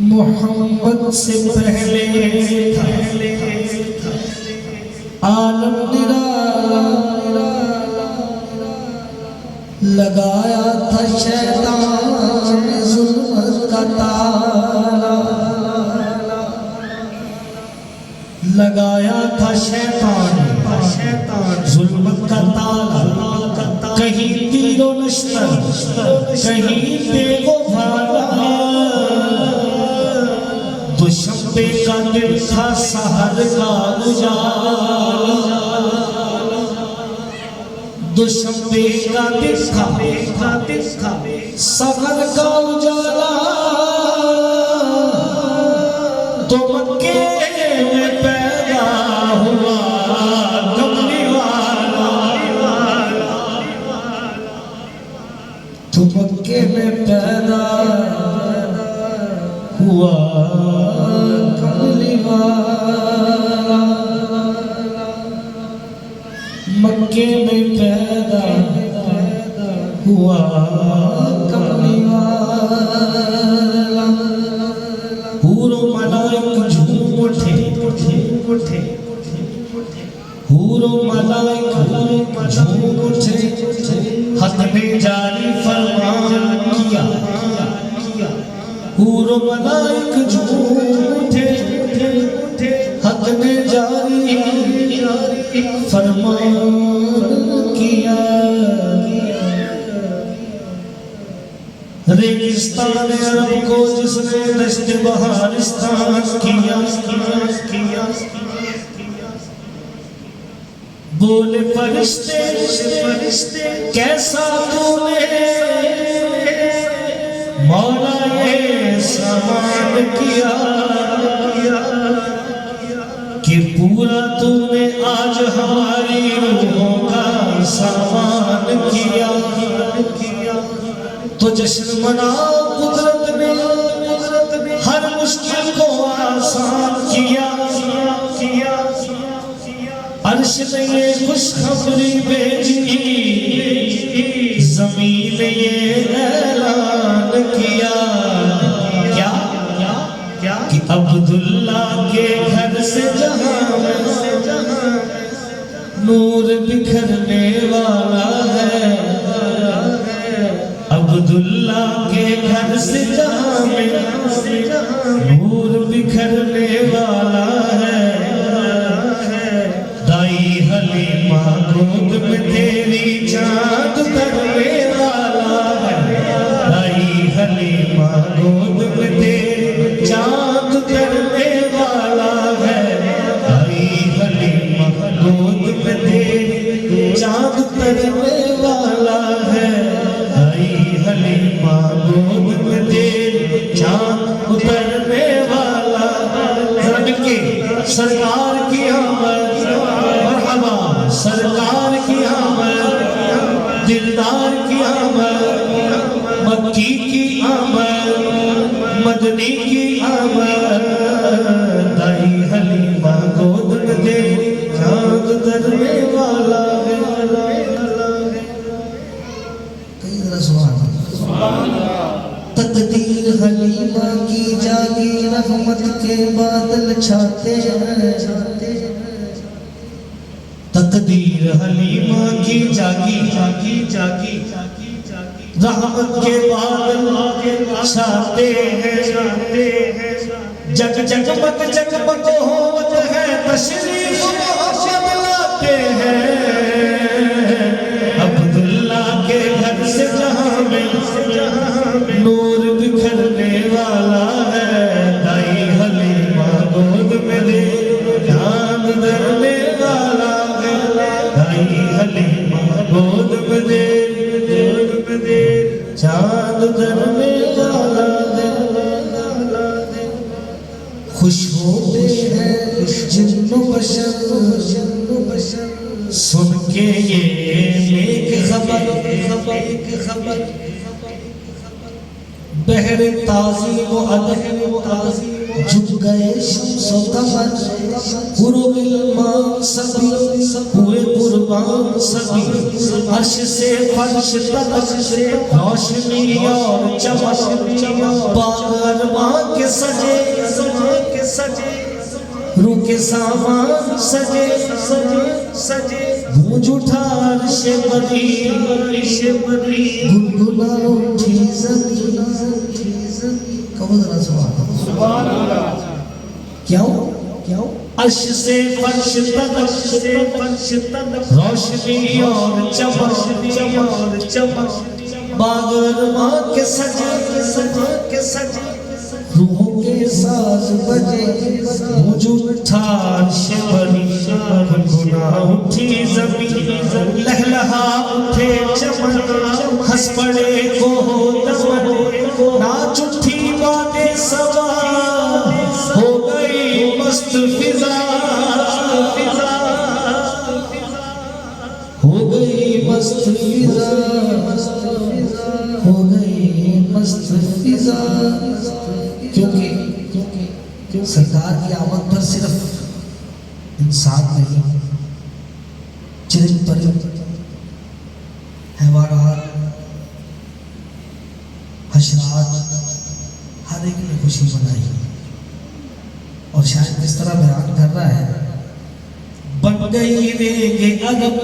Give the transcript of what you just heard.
मोहम्मद से पहले आलम निराला लगाया था शैतान जुल्मत का ताला, लगाया था शैतान जुल्मत का ताला। कहीं तीरो नश्तर कहीं देगो भाला, दुश्मन का दिल था सहर का उजाला, दुश्मन का दिल था सहर का उजाला। तो मक्के में पैदा हुआ कमली वाला, तो मक्के में पैदा हुआ कमली वाला, मक्के में पैदा हुआ कमली वाला। हूरो मलाइक झूम उठे, हूरो मलाइक झूम उठे, हक में जारी फरमान किया। हूरो मलाइक झूम उठे, हक में जारी फरमान किया। रेगिस्तान अरब को जिसने दश्त बहारिस्तान किया, बोले फरिश्ते कैसा तूने मौला ये सामान किया, कि पूरा तूने आज हमारी रूहों का सामान किया। तो जश्न मनाओ कुदरत ने हर मुश्किल को आसान किया। अर्श ने ये खुशखबरी भेजी, ज़मीन ने ये ऐलान किया। क्या कि अब्दुल्ला के घर से जहां नूर बिखरने वाला है, अब्दुल्ला के घर से जहां नूर बिखरने वाला है। दाई हलीमा गोद में तेरी चाँद धरने वाला है, दाई हलीमा गोद में तेरी चाँद धरने वाला है, दाई हलीमा गोद में तेरी चाँद धरने वाला है, दाई हलीमा गोद में तेरी चाँद उतरने वाला। मिलके सरकार की आमद, मरहबा सरकार की आमद, दिलदार की आमद, मक्की की आमद, मदनी की आमद। दाई हलीमा गोद में तेरी चाँद धरने वाला है। तकदीर हलीमा की जागी, रहमत के बादल छाते हैं। तकदीर हलीमा की जागी, रहमत के बादल छाते हैं। जगमग होत है, तशरीफ मोहम्मद लाते हैं। अब्दुल्ला के घर से जहां में नूर बिखरने वाला है, दाई हलीमा गोद में दे चाँद धरने वाला है, दाई हलीमा गोद में दे चाँद धरने वाला है। खुश होते हैं जिन सुन के ये नेक खबर बहरे ताज़ी वो अदब झुक गए शम्सो कमर गुरुगिलमान सभी हुए कुर्बान सभी अर्श से फर्श तक रोशनी और चमक बागर माँ के सजे रूह के सामान सजे गूंज उठा अर्श बरी गुलगुला उठी ज़मीन कहो जरा सुभान अल्लाह क्यों अर्श से फर्श तक रोशनी और चमक बागर माँ के सजे रूहों के साज बजे गूंज उठा अर्श बरी गुनगुना उठी ज़मीन लहलहा उठे चमन हंस पड़े को नाच उठी बातें सवा हो गई मस्त फिजा हो गई मस्त फिजा क्योंकि सरकार की आमद पर सिर्फ इंसान नहीं चिरिंद परिंद हैवानात हशरात हर एक ने खुशी मनाई और शायद इस तरह बयान कर रहा है बन गई रे अदब